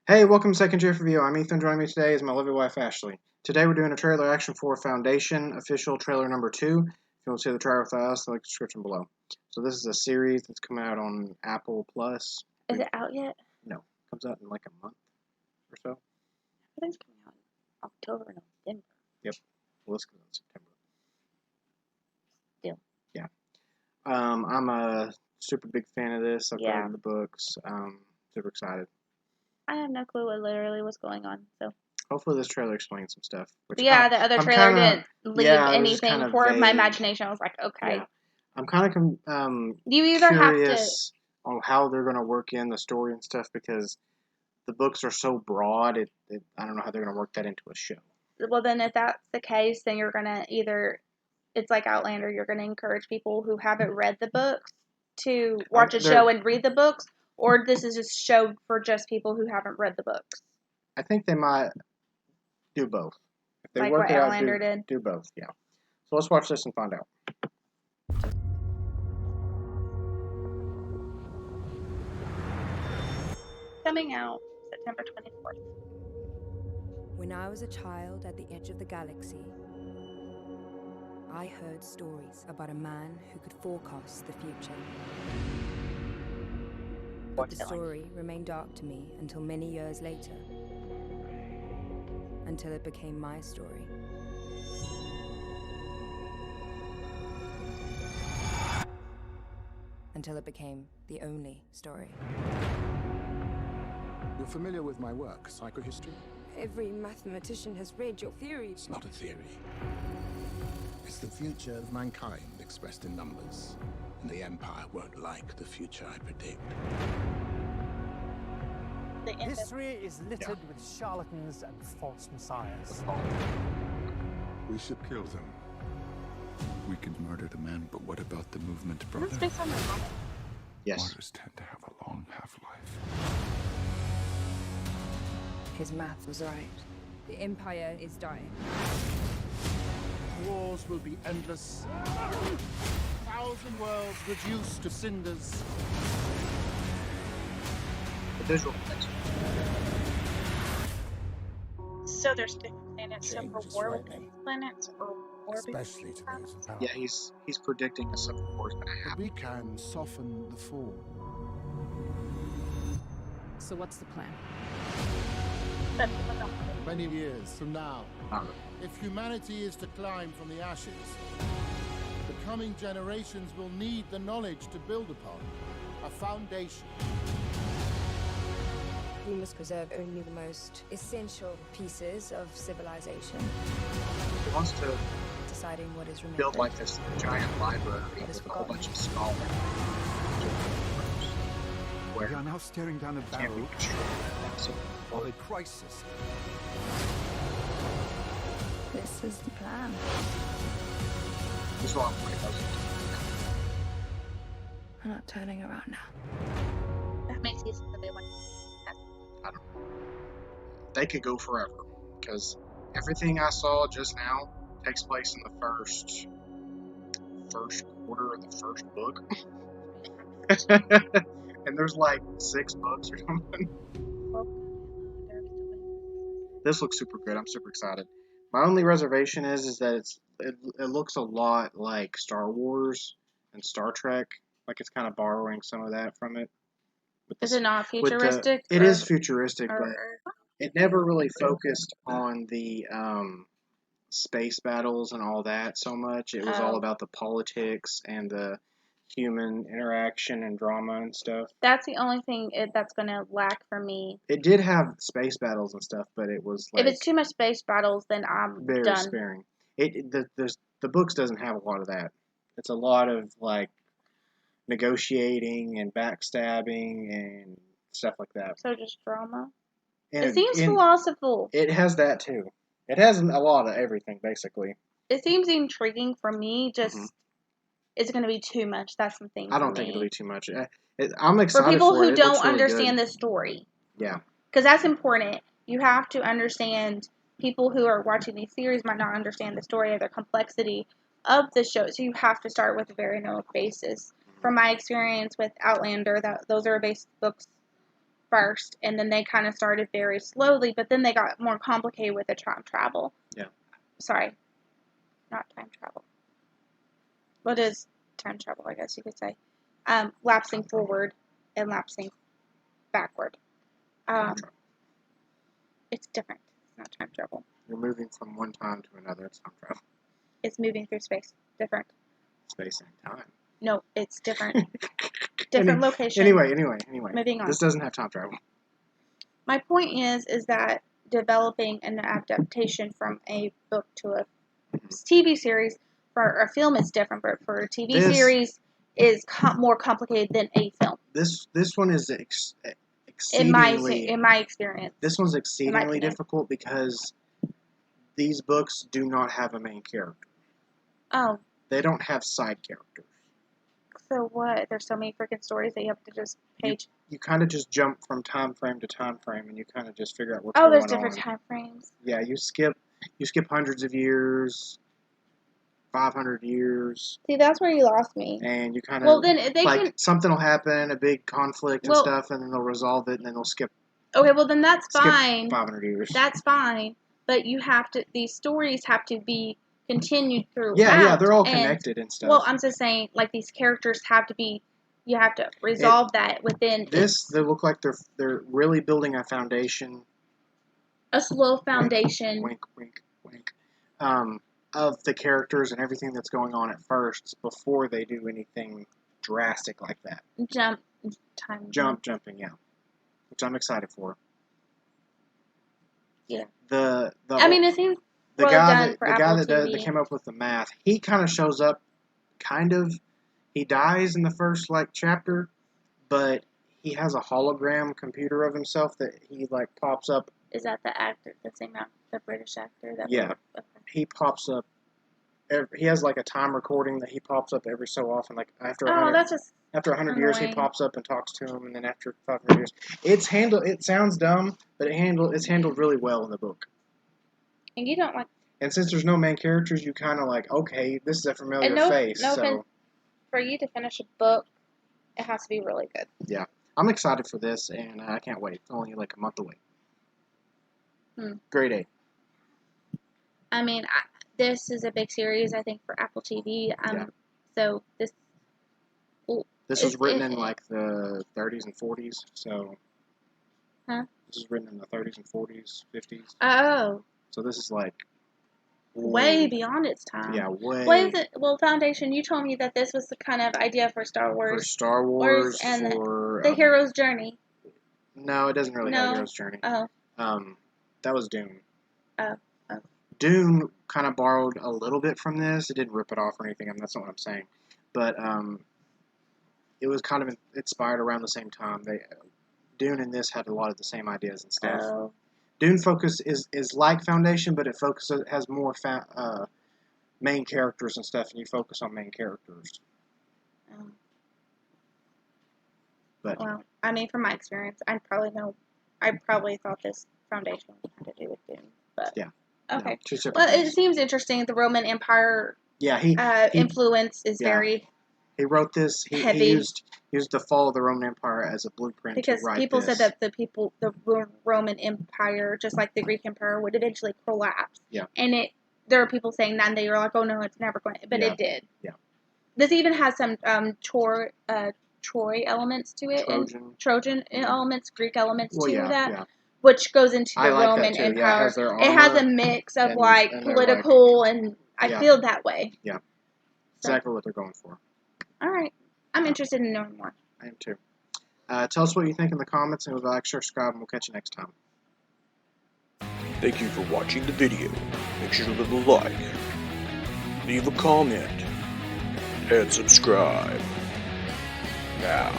Hey, welcome to Second Shift Review. I'm Ethan. Joining me today is my lovely wife, Ashley. Today we're doing a trailer action for Foundation, official trailer number 2. If you want to see the trailer with us, link the description below. So this is a series that's coming out on Apple Plus. Is it out yet? No, it comes out in like a month or so. I think it's coming out in October or November. Yep, well, this comes out in September. Still. Yeah. I'm a super big fan of this. I've read the books. Super excited. I have no clue what literally was going on, so. Hopefully this trailer explains some stuff. The other trailer didn't leave anything for my imagination. I was like, okay. Yeah. I'm kind of you either curious on how they're going to work in the story and stuff because the books are so broad. I don't know how they're going to work that into a show. Well, then if that's the case, then you're going to either, it's like Outlander, you're going to encourage people who haven't read the books to watch a show and read the books, or this is just show for just people who haven't read the books. I think they might do both. If they like work what it Outlander out, did. Do both, yeah. So let's watch this and find out. Coming out September 24th. When I was a child at the edge of the galaxy, I heard stories about a man who could forecast the future. But the story remained dark to me until many years later. Until it became my story. Until it became the only story. You're familiar with my work, psychohistory? Every mathematician has read your theory. It's not a theory. It's the future of mankind expressed in numbers. And the Empire won't like the future I predict. History is littered with charlatans and false messiahs. We should kill them. We can murder the man, but what about the movement, brother? That's based on the comic. Yes. Martyrs tend to have a long half-life. His math was right. The Empire is dying. Wars will be endless. 1,000 worlds reduced to cinders. The visual. So there's different planets of war with these planets, or war Especially to those in power. Yeah, he's predicting a civil war is going to But happen. we can soften the fall. So what's the plan? Many years from now, Uh, if humanity is to climb from the ashes, the coming generations will need the knowledge to build upon, a foundation. We must preserve only the most essential pieces of civilization, he wants to deciding what is remembered. build like this giant library with a whole bunch of scholars. Where We are now staring down a can't be barrel destroyed. of a crisis. This is the plan. What's wrong with it? I'm not turning around now. That makes you think that they want. I don't know. They could go forever because everything I saw just now takes place in the first quarter of the first book. And there's like 6 books or something. This looks super good. I'm super excited. My only reservation is that it looks a lot like Star Wars and Star Trek. Like it's kind of borrowing some of that from it. Is it not futuristic? It is futuristic, but it never really focused on the space battles and all that so much. It was all about the politics and the human interaction and drama and stuff. That's the only thing that's going to lack for me. It did have space battles and stuff, but it was like if it's too much space battles, then I'm very done. sparing. The books doesn't have a lot of that. It's a lot of like negotiating and backstabbing and stuff like that. So just drama. And it seems philosophical. It has that too. It has a lot of everything basically. It seems intriguing for me. Just it's going to be too much. That's the thing. I don't think it'll be too much. I'm excited for people who it. don't Really understand good. the story. Yeah, because that's important. You have to understand. People who are watching these series might not understand the story or the complexity of the show, so you have to start with a very known basis. From my experience with Outlander, those are based books first, and then they kind of started very slowly, but then they got more complicated with the time travel. Yeah. Sorry, not time travel. What is time travel, I guess you could say? Lapsing forward and lapsing backward. It's different. It's not time travel. You're moving from one time to another. It's time travel. It's moving through space. Different. Space and time. No, it's different. Different location. Anyway. Moving on. This doesn't have time travel. My point is that developing an adaptation from a book to a TV series, for a film is different, but for a TV series is more complicated than a film. This one is In my exceedingly experience. This one's exceedingly difficult because these books do not have a main character. Oh. They don't have side characters. So what? There's so many freaking stories that you have to just page. You kind of just jump from time frame to time frame, and you kind of just figure out what's going on. Oh, there's different time frames. Yeah, you skip hundreds of years, 500 years. See, that's where you lost me. And you kind of then they can something will happen, a big conflict and stuff, and then they'll resolve it, and then they'll skip. Okay, well then that's fine. 500 years. That's fine, but you have to. These stories have to be continued throughout. Yeah, they're all connected and stuff. Well, I'm just saying, like, these characters have to be. You have to resolve that within. They look like they're really building a foundation. A slow foundation. Wink. Of the characters and everything that's going on at first before they do anything drastic like that. Jumping, yeah. Which I'm excited for. Yeah. It seems the well guy done for Apple TV. that came up with the math, he kind of shows up, he dies in the first chapter, but he has a hologram computer of himself that he pops up. Is that the actor, the British actor? Yeah. Okay. He pops up. He has a time recording that he pops up every so often, after 100 years he pops up and talks to him, and then after 500 years, it sounds dumb, but it's handled really well in the book. And you don't like. And since there's no main characters, you kind of okay, this is a familiar face. For you to finish a book, it has to be really good. Yeah, I'm excited for this, and I can't wait. It's only a month away. Grade A. This is a big series, I think, for Apple TV. So this. This was written in the 30s and 40s, so. Huh? This was written in the 30s and 40s, 50s. Oh. So this is way beyond its time. Yeah, way. What is it? Well, Foundation, you told me that this was the kind of idea for Star Wars. For Star Wars, and for the hero's journey. No, it doesn't really have a hero's journey. Oh. That was Dune. Oh. Dune kind of borrowed a little bit from this. It didn't rip it off or anything. That's not what I'm saying. But it was kind of inspired around the same time. Dune and this had a lot of the same ideas and stuff. Oh. Dune focus is like Foundation, but it has more main characters and stuff, and you focus on main characters. But well, from my experience, I probably thought this Foundation had to do with Dune, but yeah. Okay. No, well, it seems interesting. The Roman Empire. Yeah, he influence is very. He wrote this. He used the fall of the Roman Empire as a blueprint because to write people this. said that the Roman Empire, just like the Greek Empire, would eventually collapse. Yeah. And there are people saying that, and they were like, "Oh no, it's never going," but it did. Yeah. This even has some Troy elements to it, Trojan elements, Greek elements to that. Yeah. Which goes into the Roman Empire. Yeah, it has a mix of political and I feel that way. Yeah. Exactly what they're going for. All right. I'm interested in knowing more. I am too. Tell us what you think in the comments, and we'll like, share, subscribe, and we'll catch you next time. Thank you for watching the video. Make sure to leave a like, leave a comment, and subscribe. Now.